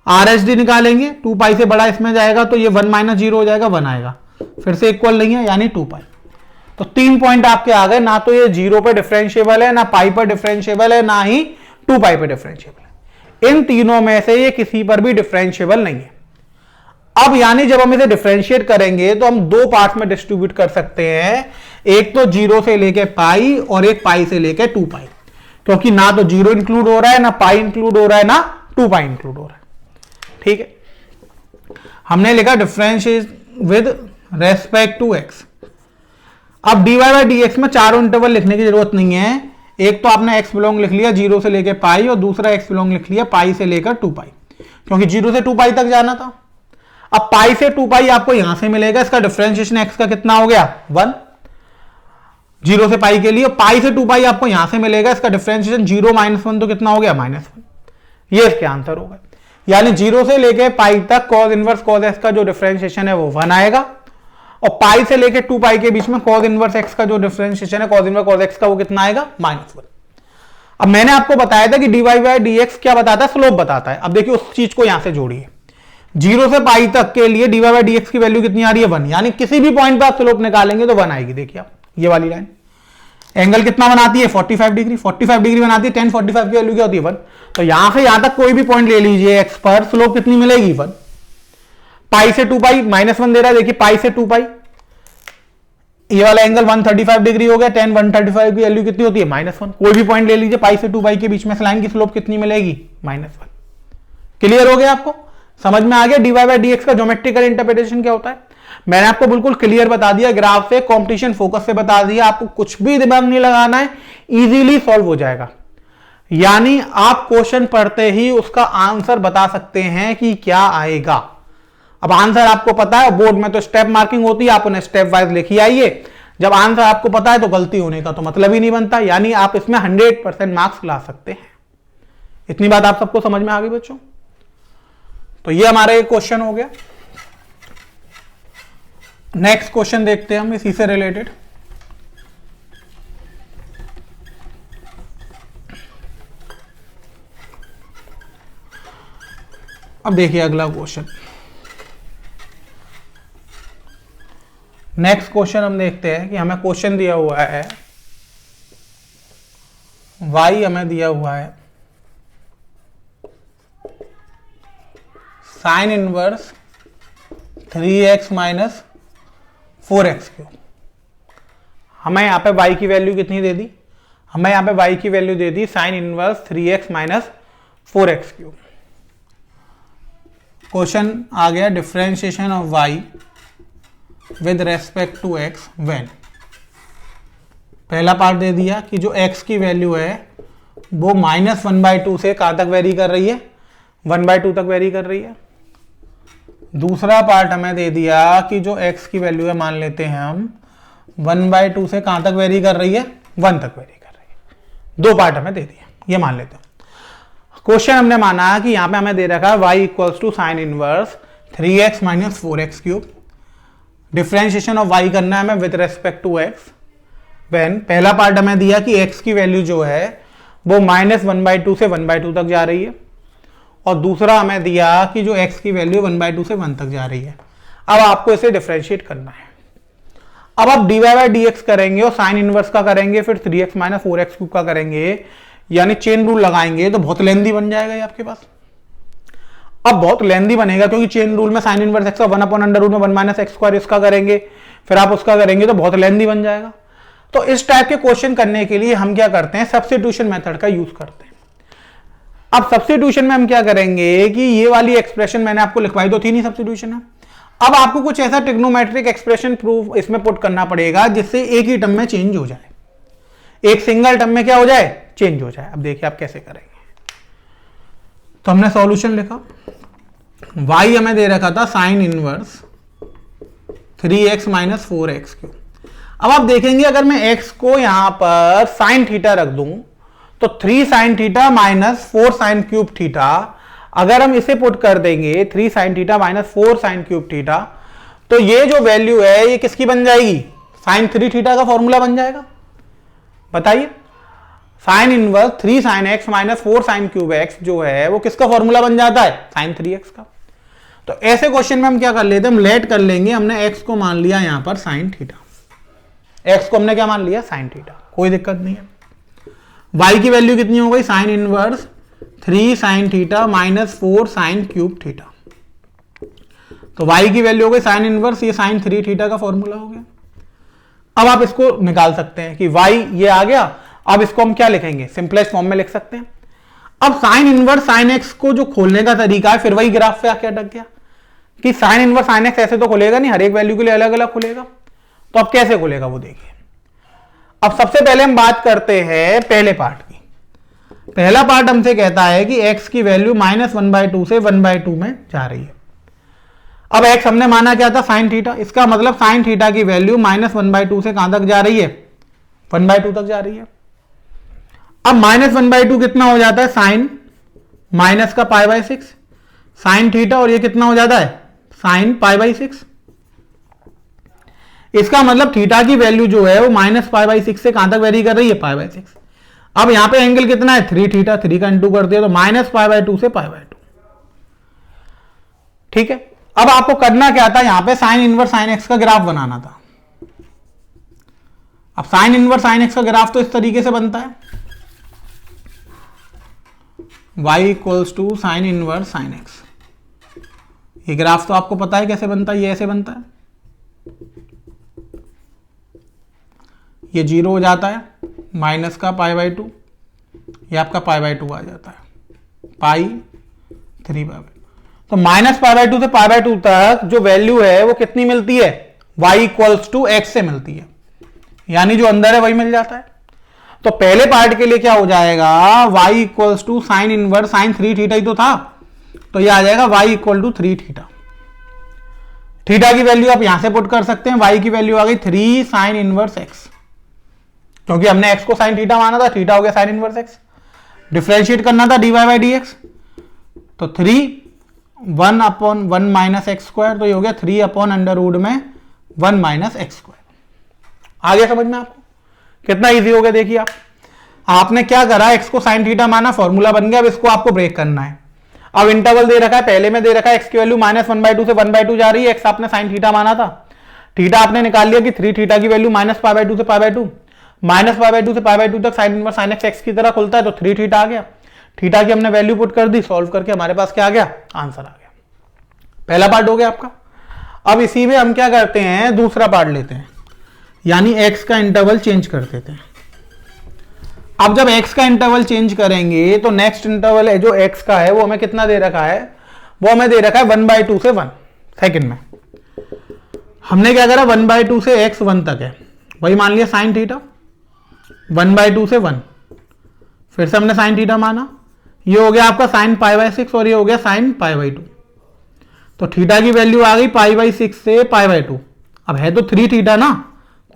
RHD निकालेंगे, 2 पाई से बड़ा इसमें जाएगा तो ये 1 - 0 हो जाएगा, 1 आएगा, फिर से इक्वल नहीं है यानी 2 पाई। तो 3 पॉइंट आपके आ गए, ना तो ये 0 पे डिफरेंशिएबल है, ना पाई पर डिफरेंशिएबल है, ना ही 2 पाई पर डिफरेंशिएबल है। इन तीनों में से ये किसी पर भी डिफरेंशिएबल नहीं है। अब यानी जब हम इसे डिफरेंशिएट करेंगे तो हम 2 पार्ट्स में डिस्ट्रीब्यूट कर सकते हैं, एक तो 0 से लेके पाई और एक पाई से लेके 2 पाई, क्योंकि ना तो 0 इंक्लूड हो रहा है, ना पाई इंक्लूड हो रहा है, ना 2 पाई इंक्लूड हो रहा है। ठीक है, हमने लिखा differentiate with respect to x। अब dy बाई dx में चारों इंटरवल लिखने की जरूरत नहीं है, एक तो आपने x बिलोंग लिख लिया 0 से लेकर पाई, और दूसरा x बिलोंग लिख लिया पाई से लेकर 2 पाई, क्योंकि 0 से 2 पाई तक जाना था। अब पाई से 2 पाई आपको यहां से मिलेगा, इसका डिफरेंशिएशन x का कितना हो गया 1, 0 से पाई के लिए, पाई से 2 पाई आपको यहां से मिलेगा, इसका डिफरेंशिएशन 0 -1 तो कितना हो गया -1। ये इसके आंसर होगा, यानी 0 से लेके पाई तक cos इनवर्स cos x का जो डिफरेंशिएशन है वो 1 आएगा, और पाई से लेके 2 पाई के बीच में cos इनवर्स x का जो डिफरेंशिएशन है cos इनवर्स cos x का वो कितना आएगा -1। अब मैंने आपको बताया था कि dy बाई dx क्या बताता है, स्लोप बताता है। अब देखिए उस चीज को यहां से जोड़िए, 0 से पाई तक के लिए dy बाई dx की वैल्यू कितनी आ रही है 1, यानी किसी भी पॉइंट पर आप स्लोप निकालेंगे तो 1 आएगी। देखिए आप ये वाली लाइन एंगल कितना बनाती है 45 डिग्री, 45 डिग्री बनाती है, 10 45 की वैल्यू क्या होती है 1, तो यहां से यहां तक कोई भी पॉइंट ले लीजिए x पर, स्लोप कितनी मिलेगी 1। पाई से 2 पाई -1 दे रहा है, देखिए पाई से 2 पाई, ये वाला एंगल 135 डिग्री हो गया, 10 135 की वैल्यू कितनी होती है -1। कोई भी पॉइंट ले लीजिए पाई से 2 पाई के बीच में, लाइन की स्लोप कितनी मिलेगी -1। क्लियर हो गया, आपको समझ में आ गया dy बाई dx का ज्योमेट्रिकल इंटरप्रिटेशन क्या होता है। मैंने आपको बिल्कुल क्लियर बता दिया, ग्राफ से कंपटीशन फोकस से बता दिया, आपको कुछ भी दिमाग नहीं लगाना है, इजीली सॉल्व हो जाएगा। यानी आप क्वेश्चन पढ़ते ही उसका आंसर बता सकते हैं कि क्या आएगा। अब आंसर आपको पता है, बोर्ड में तो स्टेप मार्किंग होती है, आप उन्हें स्टेप वाइज लिखी आइए। जब आंसर आपको पता है तो गलती होने का तो मतलब ही नहीं बनता, यानी आप इसमें 100% मार्क्स ला सकते हैं। इतनी बात आप सबको समझ में आ गई बच्चों। तो ये हमारा एक क्वेश्चन हो गया। नेक्स्ट क्वेश्चन देखते हैं हम इसी से रिलेटेड। अब देखिए अगला क्वेश्चन, नेक्स्ट क्वेश्चन हम देखते हैं कि हमें क्वेश्चन दिया हुआ है, y हमें दिया हुआ है sine inverse 3x minus 4x3। हमें यहां पे y की वैल्यू कितनी दे दी, हमें यहां पे y की वैल्यू दे दी sine inverse 3x minus 4x3। Question आ गया differentiation of y with respect to x when. पहला पार्ट दे दिया कि जो x की वैल्यू है वो -1/2 से कहां तक वेरी कर रही है, 1/2 तक वेरी कर रही है। दूसरा पार्ट हमें दे दिया कि जो x की वैल्यू है मान लेते हैं हम 1/2 से कहां तक वेरी कर रही है, 1 तक वेरी कर रही है। दो पार्ट हमें दे दिया, ये मान लेते हैं। क्वेश्चन हमने माना कि यहां पे हमें दे रखा है y equals to sine inverse 3x minus 4x cube. Differentiation of y करना है हमें with respect to x। When पहला पार्ट हमें दिया कि x की वैल्यू जो है वो -1/2 से 1/2 तक जा रही है, और दूसरा हमें दिया कि जो x की वैल्यू 1/2 से 1 तक जा रही है। अब आपको इसे डिफरेंशिएट करना है। अब आप dy/dx करेंगे और साइन इनवर्स का करेंगे, फिर 3x माइनस 4x क्यूब का करेंगे, यानी चेन रूल लगाएंगे तो बहुत लेंदी बन जाएगा ये आपके पास। अब बहुत लेंदी बनेगा क्योंकि चेन रूल में साइन इनवर्स x का 1/√1 माइनस एक्स स्क्वायर इसका करेंगे, फिर आप उसका करेंगे तो बहुत लेंदी बन जाएगा। तो इस टाइप के क्वेश्चन करने के लिए हम क्या करते हैं, सब्स्टिट्यूशन मेथड का यूज करते हैं। अब सब्स्टिट्यूशन में हम क्या करेंगे कि ये वाली एक्सप्रेशन मैंने आपको लिखवाई तो थी नहीं, सब्स्टिट्यूशन है। अब आपको कुछ ऐसा ट्रिग्नोमेट्रिक एक्सप्रेशन प्रूफ इसमें पुट करना पड़ेगा जिससे एक ही टर्म में चेंज हो जाए, एक सिंगल टर्म में क्या हो जाए, चेंज हो जाए। अब देखिए आप कैसे करेंगे। तो हमने सॉल्यूशन लिखा, y हमें दे रखा था sign inverse 3x minus 4x cube. अब आप देखेंगे अगर मैं x को यहां पर साइन थीटा रख दूं तो 3 sign theta minus 4 sine cube theta, अगर हम इसे पुट कर देंगे 3 sign theta minus 4 sine cube theta, तो ये जो वैल्यू है ये किसकी बन जाएगी, साइन 3 थीटा का फॉर्मूला बन जाएगा। बताइए, sine inverse 3 sine x minus 4 sine cube x जो है वो किसका फॉर्मूला बन जाता है, साइन 3x का। तो ऐसे क्वेश्चन में हम क्या कर लेते हैं, हम लेट कर लेंगे। हमने x को मान लिया यहां पर साइन थीटा, x को हमने क्या मान लिया, साइन थीटा, कोई दिक्कत नहीं है। y की वैल्यू कितनी हो गई, sign inverse 3 sign theta minus 4 sine cube theta. तो y की वैल्यू हो गई साइन इनवर्स, ये साइन 3 थीटा का फॉर्मूला हो गया। अब आप इसको निकाल सकते हैं कि y ये आ गया। अब इसको हम क्या लिखेंगे, सिंपलेस्ट फॉर्म में लिख सकते हैं। अब साइन इनवर्स साइन x को जो खोलने का तरीका है, फिर वही ग्राफ पे आके अटक गया कि साइन इनवर्स साइन x ऐसे तो खुलेगा नहीं, हर एक वैल्यू के लिए अलग अलग खुलेगा। तो अब कैसे खुलेगा वो देखिए। अब सबसे पहले हम बात करते हैं पहले पार्ट की। पहला पार्ट हमसे कहता है कि x की वैल्यू -1/2 से 1/2 में जा रही है। अब x हमने माना क्या था, साइन थीटा, इसका मतलब साइन थीटा की वैल्यू -1/2 से कहां तक जा रही है, 1/2 तक जा रही है। अब -1/2 कितना हो जाता है, साइन माइनस का π/6 साइन थीटा, और ये कितना हो जाता है, साइन π/6। इसका मतलब थीटा की वैल्यू जो है वो -π/6 से कहां तक वेरी कर रही है, π/6। अब यहां पे एंगल कितना है, 3 थीटा, 3 का इंटू कर दिया तो -π/2 से π/2। ठीक है। अब आपको करना क्या था, यहां पे साइन इनवर्स साइन एक्स का ग्राफ बनाना था। अब साइन इनवर्स साइन एक्स का ग्राफ तो इस तरीके से बनता है, y equals to sine inverse sine x. ये ग्राफ तो आपको पता है कैसे बनता है, ये ऐसे बनता है, ये 0 हो जाता है, माइनस का π/2, ये आपका π/2 आ जाता है, π/3/2। तो -π/2 से π/2 तक जो वैल्यू है वो कितनी मिलती है, y इक्वल्स टू x से मिलती है, यानी जो अंदर है वही मिल जाता है। तो पहले पार्ट के लिए क्या हो जाएगा, y equals to sine inverse sine 3 theta ही तो था, तो ये आ जाएगा y equal to 3 theta. Theta की वैल्यू आप यहां से पुट कर सकते हैं, y की वैल्यू आ गई 3 साइन इनवर्स x, क्योंकि हमने x को साइन थीटा माना था, थीटा हो गया साइन इनवर्स x। डिफरेंशिएट करना था dy/dx, तो 3 1/1 माइनस एक्स स्क्वायर, तो ये हो गया 3/√1 में 1 माइनस एक्स स्क्वायर। आ गया समझ में आपको, कितना इजी हो गया। देखिए आपने क्या करा, x को साइन थीटा माना, फॉर्मूला बन गया। अब इसको आपको ब्रेक करना है। अब इंटरवल दे रखा है, पहले में दे रखा है x की वैल्यू -1/2 से 1/2 जा रही है, x आपने साइन थीटा माना था, थीटा आपने निकाल लिया कि 3 थीटा की वैल्यू -π/2 से π/2, -π/2 से π/2 तक साइन इनवर्स साइन एक्स की तरह खुलता है, तो 3 थीटा आ गया। थीटा की हमने वैल्यू पुट कर दी, सॉल्व करके हमारे पास क्या आ गया, आंसर आ गया। पहला पार्ट हो गया आपका। अब इसी में हम क्या करते हैं, दूसरा पार्ट लेते हैं, यानी x का इंटरवल चेंज कर देते हैं। अब जब x का इंटरवल चेंज करेंगे तो नेक्स्ट इंटरवल है जो x का है वो हमें कितना दे रखा है, वो हमें दे रखा है 1/2 से 1 सेकंड में। हमने क्या करा, 1/2 से x 1 तक है, वही मान लिया साइन थीटा, 1/2 से 1, फिर से हमने साइन थीटा माना, ये हो गया आपका साइन पाई बाई 6 और ये हो गया साइन पाई बाई 2। तो थीटा की वैल्यू आ गई पाई बाई 6 से पाई बाई 2। अब है तो 3 थीटा ना,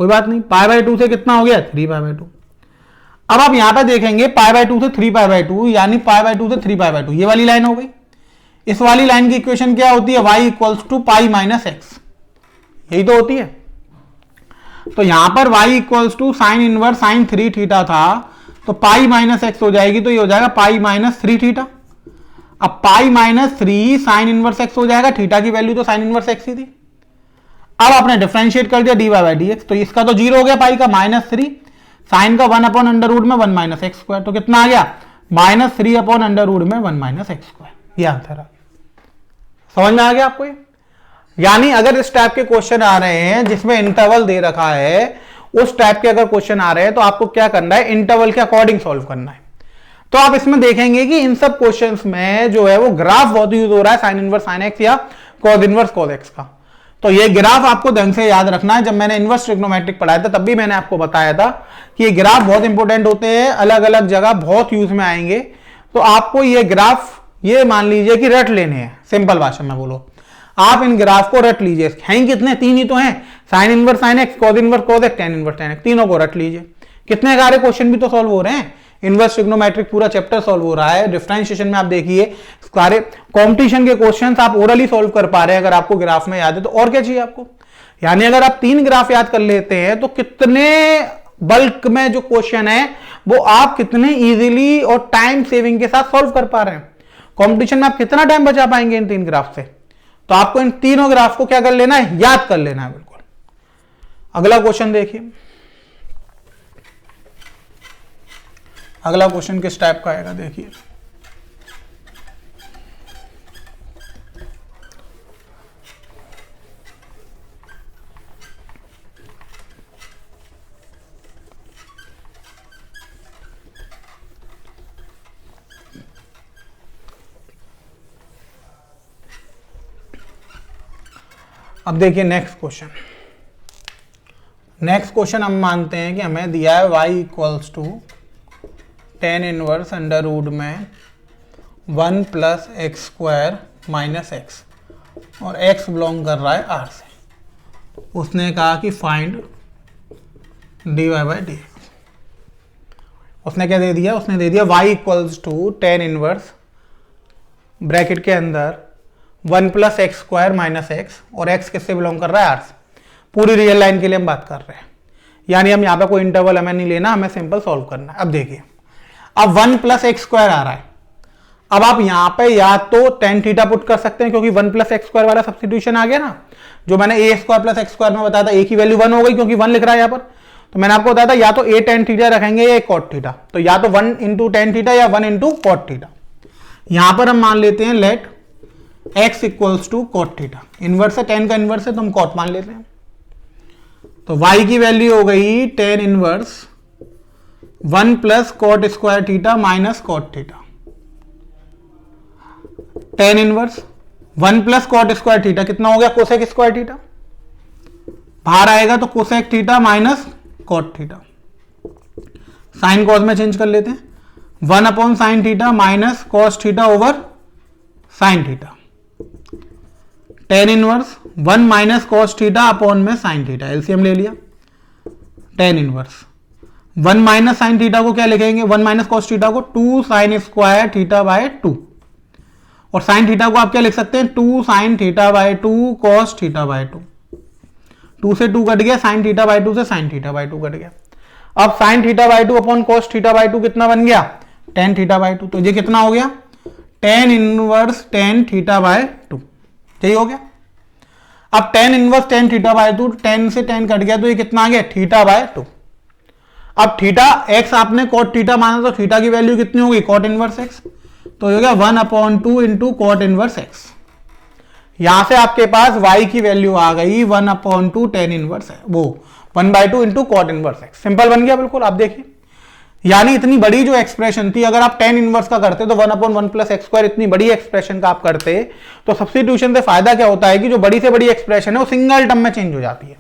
कोई बात नहीं, पाई बाई 2 से कितना हो गया 3 पाई बाई 2। अब आप यहां पर देखेंगे पाई बाई 2 से 3 पाई बाई 2 यानी पाई बाई 2 से 3 पाई बाई 2, ये वाली लाइन हो गई। इस वाली लाइन की इक्वेशन क्या होती है, y equals to pi minus x, यही तो होती है। तो यहां पर y equals to sine inverse sine 3 theta था, तो पाई माइनस एक्स हो जाएगी, तो ये हो जाएगा पाई माइनस 3 थीटा। अब pi minus 3 sine inverse X हो जाएगा, थीटा की वैल्यू तो साइन इनवर्स एक्स ही थी। अब आपने डिफरेंशिएट कर दिया d y by d x, तो इसका तो जीरो हो गया पाई का, -3 साइन का 1 अपॉन अंडर रूट में 1 माइनस एक्स स्क्वायर, तो कितना आ गया -3 अपॉन अंडर रूट में 1 माइनस एक्स स्क्वायर, ये आंसर आ गया। समझ में आ गया आपको ये? यानी अगर इस टाइप के क्वेश्चन आ रहे हैं जिसमें इंटरवल दे रखा है, उस टाइप के अगर क्वेश्चन आ रहे हैं तो आपको क्या करना है, इंटरवल के अकॉर्डिंग सॉल्व करना है। तो आप इसमें देखेंगे कि इन सब क्वेश्चंस में जो है वो ग्राफ बहुत यूज हो रहा है, साइन इनवर्स साइन एक्स या कॉस इनवर्स कॉस एक्स का। तो ये ग्राफ आपको ढंग से याद रखना है। जब मैंने इनवर्स ट्रिग्नोमेट्रिक पढ़ाया था तब भी मैंने आपको बताया था कि ये ग्राफ बहुत इंपॉर्टेंट होते हैं, अलग अलग जगह बहुत यूज में आएंगे। तो आपको ये ग्राफ ये मान लीजिए कि रट लेने हैं, सिंपल भाषा में बोलो, आप इन ग्राफ को रट लीजिए। हैं कितने, 3 ही तो हैं, sign inverse sine x, cos inverse cos x, tan inverse tan x, तीनों को रट लीजिए। कितने सारे क्वेश्चन भी तो सॉल्व हो रहे हैं, इनवर्स ट्रिग्नोमेट्रिक पूरा चैप्टर सॉल्व हो रहा है। डिफरेंशिएशन में आप देखिए सारे कंपटीशन के क्वेश्चंस आप ओरली सॉल्व कर पा रहे हैं, अगर आपको ग्राफ में याद है तो और क्या चाहिए आपको। यानी अगर आप 3 ग्राफ याद कर लेते हैं तो कितने बल्क में जो क्वेश्चन है वो आप कितने इजीली और टाइम सेविंग के साथ सॉल्व कर पा रहे हैं। कंपटीशन में आप कितना टाइम बचा पाएंगे इन 3 ग्राफ से। तो आपको इन तीनों ग्राफ को क्या कर लेना है, याद कर लेना है बिल्कुल। अगला क्वेश्चन देखिए, अगला क्वेश्चन किस टाइप का आएगा देखिए। अब देखिए नेक्स्ट क्वेश्चन। नेक्स्ट क्वेश्चन हम मानते हैं कि हमें दिया है y equals to tan inverse under root में 1 plus x square minus x, और x बिलोंग कर रहा है r से। उसने कहा कि find dy by d x. उसने क्या दे दिया, उसने दे दिया y equals to tan inverse bracket के अंदर 1 plus x square minus x, और x किससे बिलोंग कर रहा है, r से। पूरी रियल लाइन के लिए हम बात कर रहे हैं, यानी हम यहाँ पे कोई इंटरवल हमें नहीं लेना, हमें सिंपल सॉल्व करना है। अब देखिए, अब 1 प्लस एक्स स्क्वायर आ रहा है। अब आप यहाँ पे या तो टेन थीटा पुट कर सकते हैं, क्योंकि 1 प्लस एक्स स्क्वायर वाला सब्स्टिट्यूशन आ गया ना, जो मैंने ए स्क्वायर प्लस एक्स स्क्वायर में बताया था, ए की वैल्यू 1 हो गई क्योंकि 1 लिख रहा है यहाँ पर। तो मैंने आपको बताया था या तो ए टेन थीटा रखेंगे या कॉट थीटा, तो या तो 1 इंटू टेन थीटा या 1 इंटू कॉट थीटा। यहां पर हम मान लेते हैं let x equals to cot theta, inverse है, टेन का इनवर्स है तो हम कॉट मान लेते हैं। तो y की वैल्यू हो गई tan inverse 1 plus cot square theta minus cot theta. Tan inverse 1 plus cot square theta कितना हो गया, कोसेक स्क्वायर थीटा, बाहर आएगा तो cosec theta minus cot theta. Sine cos में चेंज कर लेते हैं, 1 upon sine theta minus cos theta over sine theta. Tan inverse 1 minus cos theta upon में साइन थीटा, एलसीएम ले लिया। Tan inverse 1 minus sine theta को क्या लिखेंगे, 1 माइनस कॉस थीटा को 2 साइन स्क्वायर थीटा बाय 2, और साइन थीटा को आप क्या लिख सकते हैं, 2 sine theta by 2 cos theta by 2। 2 से 2 कट गया, साइन थीटा बाय 2 से साइन थीटा बाय 2 कट गया। अब sine theta by 2 upon cos theta by 2 कितना बन गया, टेन थीटा बाय 2। तो ये कितना हो गया, tan inverse tan theta by 2, यही हो गया। अब tan inverse tan theta by 2, 10 से 10 कट गया तो ये कितना आ गया, थीटा बाय 2। अब थीटा x आपने कॉट थीटा माना तो थीटा की वैल्यू कितनी होगी, कॉट इनवर्स x, तो हो गया 1/2 इंटू कॉट इनवर्स x। यहां से आपके पास y की वैल्यू आ गई 1/2 टेन इनवर्स है, वो 1/2 into cot inverse x। Simple बन गया बिल्कुल। आप देखिए, यानी इतनी बड़ी जो एक्सप्रेशन थी, अगर आप टेन इनवर्स का करते तो 1/1 प्लस एक्स स्क्वायर, इतनी बड़ी एक्सप्रेशन का आप करते तो सब्स्टिट्यूशन से फायदा क्या होता है कि जो बड़ी से बड़ी एक्सप्रेशन है वो सिंगल टर्म में चेंज हो जाती है।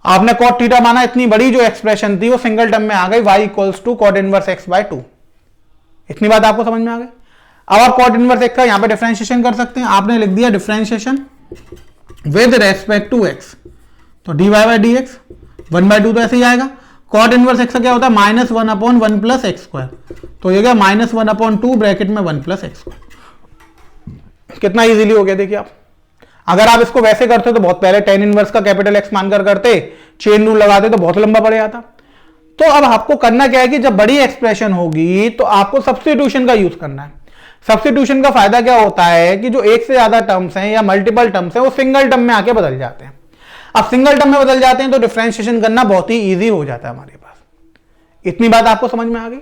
आपने कॉट थीटा माना, इतनी बड़ी जो एक्सप्रेशन थी वो सिंगल टर्म में आ गई, y equals to cot inverse x by 2, इतनी बात आपको समझ में आ गई। अब आप कॉट इनवर्स एक्स का यहां पे डिफरेंशिएशन कर सकते हैं। आपने लिख दिया differentiation with respect to x, तो dy बाई डी एक्स 1/2 तो ऐसे ही आएगा। कॉट इनवर्स एक्स का क्या होता है -1/1 प्लस एक्स स्क्वायर, तो ये क्या -1/2 ब्रैकेट में 1 प्लस एक्स स्क्वायर। कितना इजीली हो गया देखिए आप। अगर आप इसको वैसे करते तो बहुत पहले tan इनवर्स का कैपिटल एक्स मानकर करते, चेन रूल लगाते तो बहुत लंबा पड़ जाता। तो अब आपको करना क्या है कि जब बड़ी एक्सप्रेशन होगी तो आपको सब्स्टिट्यूशन का यूज करना है। सब्स्टिट्यूशन का फायदा क्या होता है कि जो एक से ज्यादा टर्म्स हैं या मल्टीपल टर्म्स हैं वो सिंगल टर्म में आके बदल जाते हैं। अब सिंगल टर्म में बदल जाते हैं तो डिफरेंशिएशन करना बहुत ही इजी हो जाता है हमारे पास। इतनी बात आपको समझ में आ गई।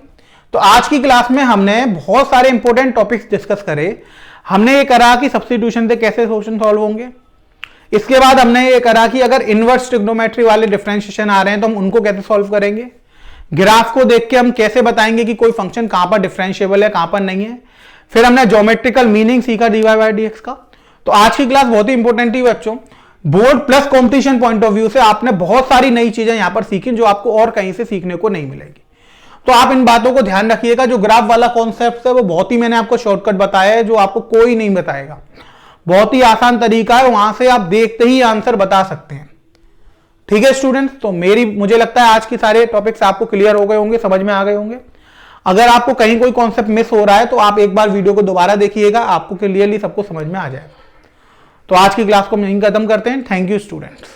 तो आज की क्लास में हमने बहुत सारे इंपॉर्टेंट टॉपिक्स डिस्कस करे। हमने ये करा कि सब्स्टिट्यूशन से कैसे क्वेश्चन सॉल्व होंगे। इसके बाद हमने ये करा कि अगर इनवर्स ट्रिग्नोमेट्री वाले डिफरेंशिएशन आ रहे हैं तो हम उनको कैसे सॉल्व करेंगे। ग्राफ को देख के हम कैसे बताएंगे कि कोई फंक्शन कहां पर डिफरेंशिएबल है कहां पर नहीं है। फिर हमने ज्योमेट्रिकल मीनिंग सीखा dy बाई डी एक्स का। तो आज की क्लास बहुत ही इंपॉर्टेंट थी बच्चों। Board plus competition point of view से आपने बहुत सारी नई चीजें यहां पर सीखी जो आपको और कहीं से सीखने को नहीं मिलेगी। तो आप इन बातों को ध्यान रखिएगा। जो ग्राफ वाला कॉन्सेप्ट है वो बहुत ही मैंने आपको शॉर्टकट बताया है जो आपको कोई नहीं बताएगा। बहुत ही आसान तरीका है, वहां से आप देखते ही आंसर बता सकते हैं। ठीक है स्टूडेंट्स, तो मुझे लगता है आज की सारे टॉपिक्स आपको क्लियर हो गए होंगे, समझ में आ गए होंगे। अगर आपको कहीं कोई कॉन्सेप्ट मिस हो रहा है तो आप एक बार वीडियो को दोबारा देखिएगा, आपको क्लियरली सबको समझ में आ जाएगा। तो आज की क्लास को हम यहीं खत्म करते हैं। Thank you students.